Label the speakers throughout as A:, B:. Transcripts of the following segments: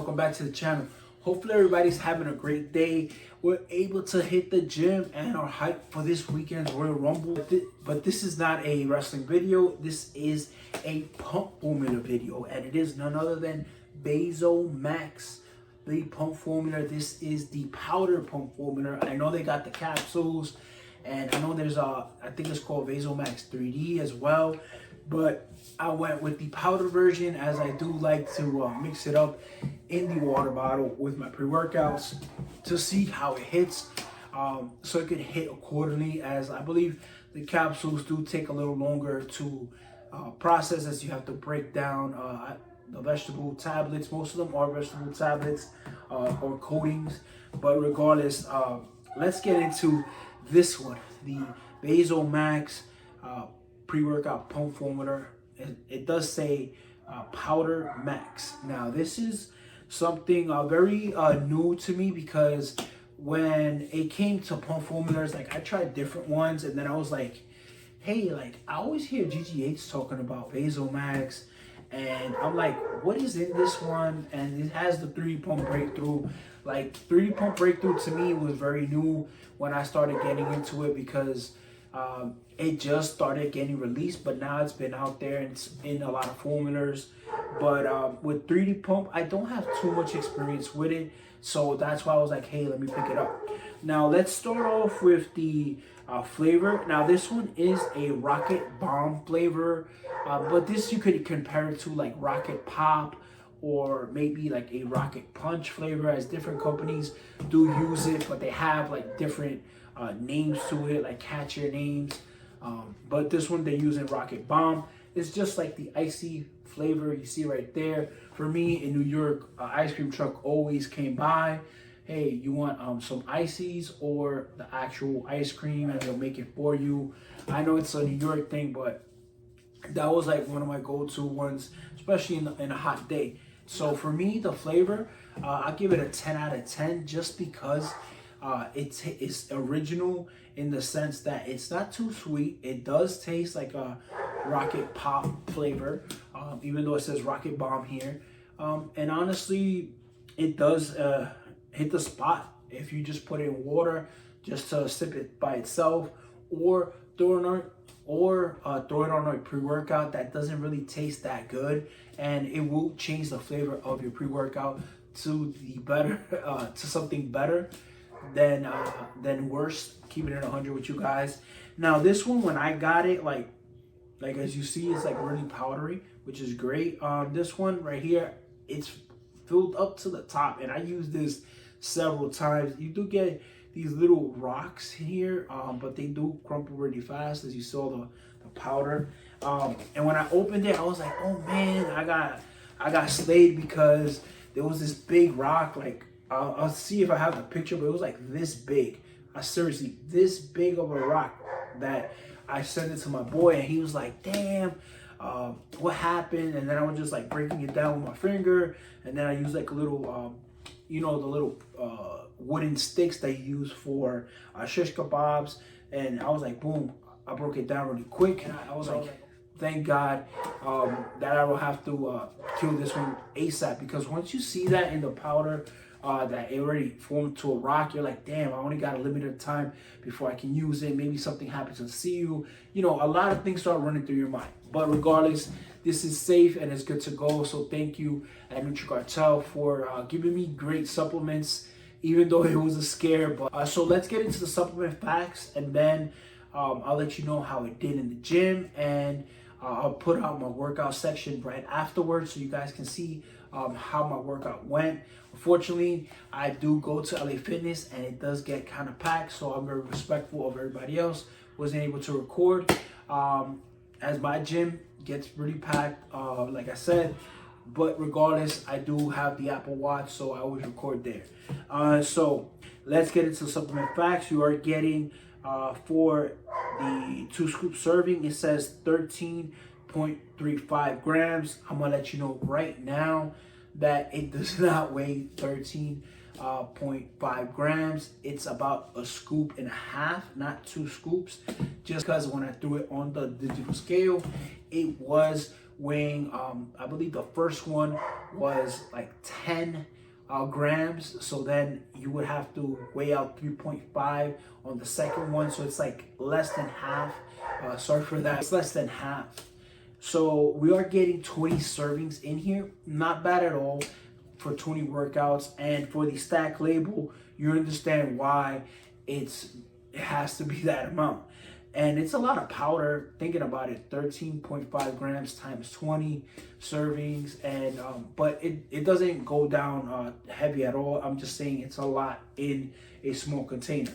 A: welcome back to the channel. Hopefully everybody's having a great day. We're able to hit the gym and are hyped for this weekend's Royal Rumble. But this is not a wrestling video. This is a pump formula video, and it is none other than Vaso Max, the pump formula. This is the powder pump formula. I know they got the capsules, and I know there's I think it's called Vaso Max 3D as well. But I went with the powder version, as I do like to mix it up in the water bottle with my pre-workouts to see how it hits, so it could hit accordingly, as I believe the capsules do take a little longer to process, as you have to break down the vegetable tablets. Most of them are vegetable tablets or coatings, but regardless, let's get into this one, the Vaso Max pre-workout pump formula. It does say powder max. Now this is something very new to me, because when it came to pump formulas, like I tried different ones, and then I was like, hey, like I always hear GGH talking about Vaso Max, and I'm like, what is in this one? And it has the 3D pump breakthrough. Like 3D pump breakthrough to me was very new when I started getting into it, because it just started getting released, but now it's been out there and it's in a lot of formulas. But with 3D pump, I don't have too much experience with it, so that's why I was like, hey, let me pick it up. Now let's start off with the flavor. Now this one is a Rocket Bomb flavor, but this you could compare it to like Rocket Pop, or maybe like a Rocket Punch flavor, as different companies do use it, but they have like different names to it, like catchier names. But this one they're using Rocket Bomb. It's just like the icy flavor you see right there. For me in New York, ice cream truck always came by. Hey, you want some ices or the actual ice cream, and they'll make it for you. I know it's a New York thing, but that was like one of my go-to ones, especially in a hot day. So for me, the flavor, I give it a 10 out of 10, just because it's original in the sense that it's not too sweet. It does taste like a Rocket Pop flavor, even though it says Rocket Bomb here. And honestly, it does hit the spot if you just put it in water just to sip it by itself, or throw it on a pre-workout. That doesn't really taste that good, and it will change the flavor of your pre-workout to the better, to something better than worse. Keeping it 100 with you guys. Now this one, when I got it, like as you see, it's like really powdery, which is great. This one right here, it's filled up to the top, and I used this several times. You do get these little rocks here, but they do crumple really fast, as you saw the powder. And when I opened it, I was like, oh man, I got slayed, because there was this big rock. Like I'll see if I have the picture, but it was like this big. Seriously, this big of a rock, that I sent it to my boy, and he was like, damn, what happened? And then I was just like breaking it down with my finger, and then I used like a little, you know, the little wooden sticks that you use for shish kebabs, and I was like, boom, I broke it down really quick, and I was like, thank God that I will have to kill this one ASAP, because once you see that in the powder, that it already formed to a rock, you're like, damn, I only got a limited time before I can use it. Maybe something happens to see you. You know, a lot of things start running through your mind. But regardless, this is safe and it's good to go. So thank you at NutriCartel for giving me great supplements, even though it was a scare. But so let's get into the supplement facts, and then I'll let you know how it did in the gym, and I'll put out my workout section right afterwards, so you guys can see how my workout went. Unfortunately, I do go to LA Fitness, and it does get kind of packed, so I'm very respectful of everybody else. Wasn't able to record, as my gym gets pretty packed, like I said. But regardless, I do have the Apple Watch, so I always record there. So let's get into supplement facts. You are getting, for the 2 scoop serving, it says 13.35 grams. I'm gonna let you know right now that it does not weigh 13.5 grams. It's about a scoop and a half, not 2 scoops, just because when I threw it on the digital scale, it was weighing, I believe the first one was like 10 grams. So then you would have to weigh out 3.5 on the second one. So it's like less than half. Sorry for that. It's less than half. So we are getting 20 servings in here. Not bad at all for 20 workouts. And for the stack label, you understand why it has to be that amount. And it's a lot of powder, thinking about it, 13.5 grams times 20 servings. And but it doesn't go down heavy at all. I'm just saying it's a lot in a small container.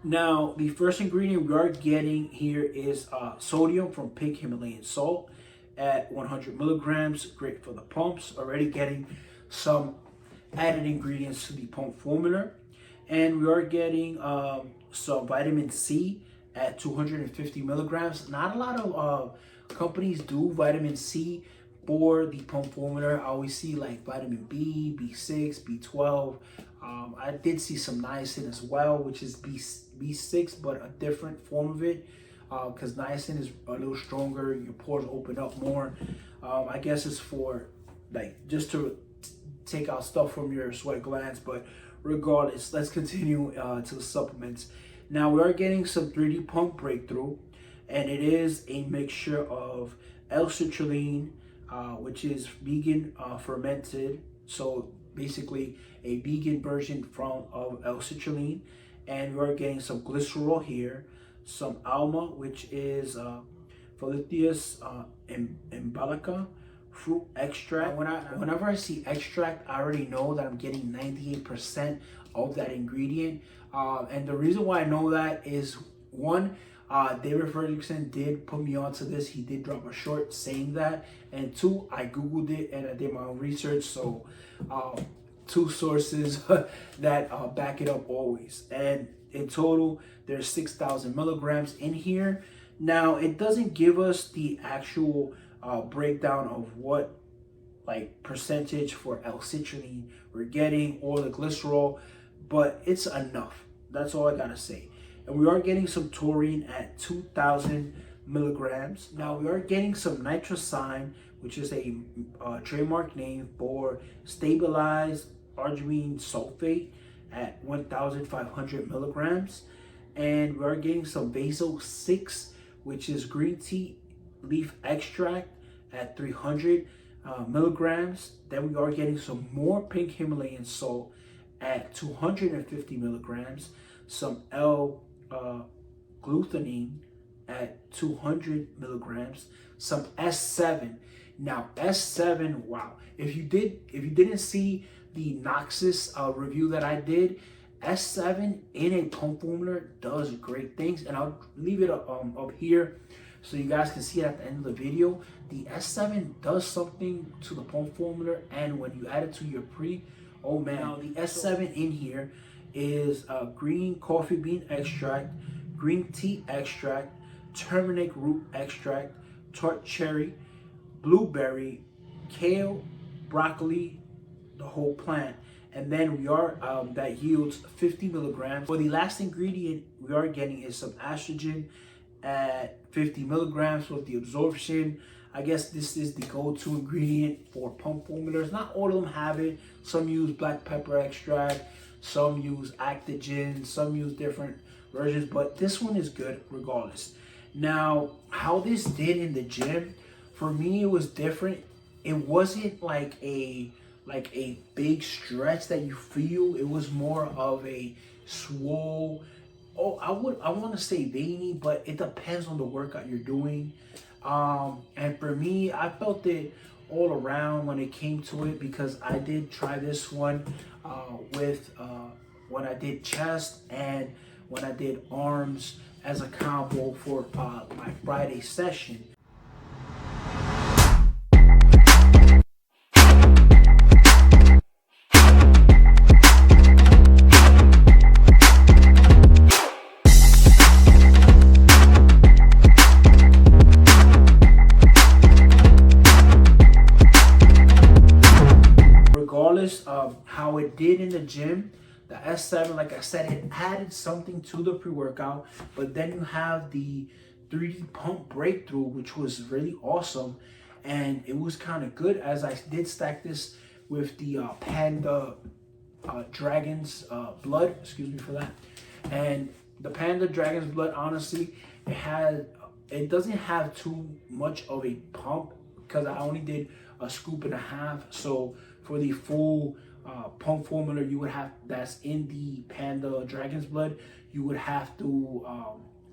A: Now, the first ingredient we are getting here is sodium from pink Himalayan salt at 100 milligrams. Great for the pumps. Already getting some added ingredients to the pump formula. And we are getting some vitamin C at 250 milligrams. Not a lot of companies do vitamin C for the pump formula. I always see like vitamin B, B6, B12. I did see some niacin as well, which is B6, but a different form of it, because niacin is a little stronger. Your pores open up more. I guess it's for like just to take out stuff from your sweat glands, but regardless, let's continue to the supplements. Now we are getting some 3D Pump Breakthrough, and it is a mixture of L-citrulline, which is vegan fermented, so basically a vegan version of L-citrulline, and we are getting some glycerol here, some alma, which is Phyllotheus embolica fruit extract. Whenever I see extract, I already know that I'm getting 98% of that ingredient. And the reason why I know that is, one, David Fredrickson did put me onto this. He did drop a short saying that. And two, I Googled it and I did my own research. So two sources that back it up always. And in total, there's 6,000 milligrams in here. Now, it doesn't give us the actual breakdown of what like percentage for L-citrulline we're getting or the glycerol, but it's enough. That's all I gotta say. And we are getting some taurine at 2,000 milligrams. Now we are getting some nitrosine, which is a trademark name for stabilized arginine sulfate at 1,500 milligrams. And we are getting some Vaso 6, which is green tea leaf extract at 300 milligrams. Then we are getting some more pink Himalayan salt at 250 milligrams, some L-glutamine at 200 milligrams, some S7. Now S7, wow! If you didn't see the Noxus review that I did, S7 in a pump formula does great things, and I'll leave it up here so you guys can see it at the end of the video. The S7 does something to the pump formula, and when you add it to your pre, oh man. Now the S7 in here is green coffee bean extract, green tea extract, turmeric root extract, tart cherry, blueberry, kale, broccoli, the whole plant. And then we are, that yields 50 milligrams. For the last ingredient we are getting is some estrogen at 50 milligrams with the absorption. I guess this is the go-to ingredient for pump formulas. Not all of them have it. Some use black pepper extract, some use Actogen, some use different versions, but this one is good regardless. Now, how this did in the gym, for me it was different. It wasn't like a big stretch that you feel. It was more of a swole, I want to say veiny, but it depends on the workout you're doing. And for me, I felt it all around when it came to it, because I did try this one with when I did chest and when I did arms as a combo for my Friday session. Regardless of how it did in the gym, the S7, like I said, it added something to the pre-workout, but then you have the 3D pump breakthrough, which was really awesome. And it was kind of good as I did stack this with the Panda Dragon's Blood, excuse me for that. And the Panda Dragon's Blood, honestly, it doesn't have too much of a pump because I only did a scoop and a half. So for the full pump formula you would have that's in the Panda Dragon's Blood, you would have to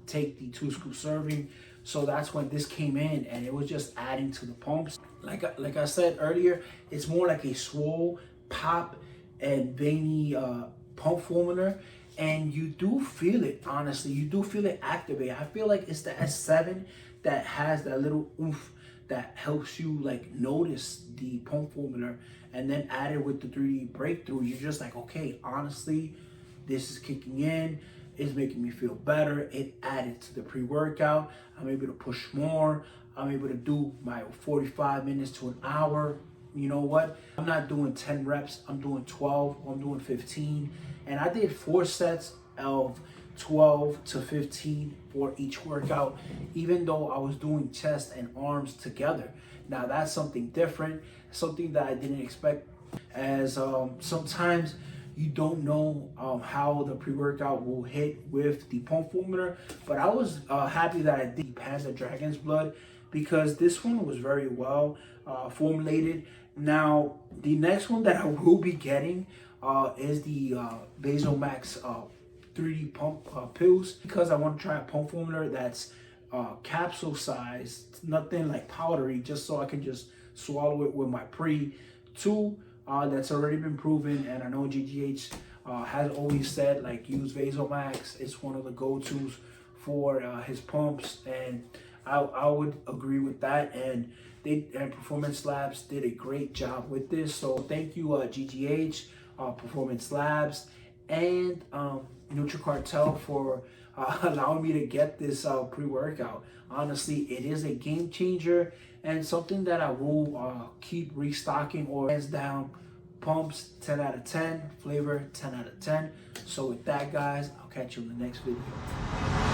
A: take the 2 scoop serving. So that's when this came in, and it was just adding to the pumps. Like I said earlier, it's more like a swole, pop, and veiny pump formula, and you do feel it. Honestly, you do feel it activate. I feel like it's the S7 that has that little oomph that helps you like notice the pump formula, and then added with the 3D breakthrough, you're just like, okay, honestly, this is kicking in. It's making me feel better. It added to the pre-workout. I'm able to push more. I'm able to do my 45 minutes to an hour. You know what? I'm not doing 10 reps. I'm doing 12. I'm doing 15. And I did 4 sets of 12 to 15 for each workout, even though I was doing chest and arms together. Now that's something different, something that I didn't expect, as sometimes you don't know how the pre-workout will hit with the pump formula. But I was happy that I did Panda Dragon's Blood because this one was very well formulated. Now, the next one that I will be getting is the Vaso Max 3D pump pills, because I want to try a pump formula that's capsule size, nothing like powdery, just so I can just swallow it with my pre-2. That's already been proven, and I know GGH has always said like use Vaso Max. It's one of the go-tos for his pumps, and I would agree with that. And Proformax Labs did a great job with this. So thank you GGH, Proformax Labs, and NutriCartel for allowing me to get this pre-workout. Honestly, it is a game changer and something that I will keep restocking, or hands down. Pumps 10 out of 10, flavor 10 out of 10. So with that, guys, I'll catch you in the next video.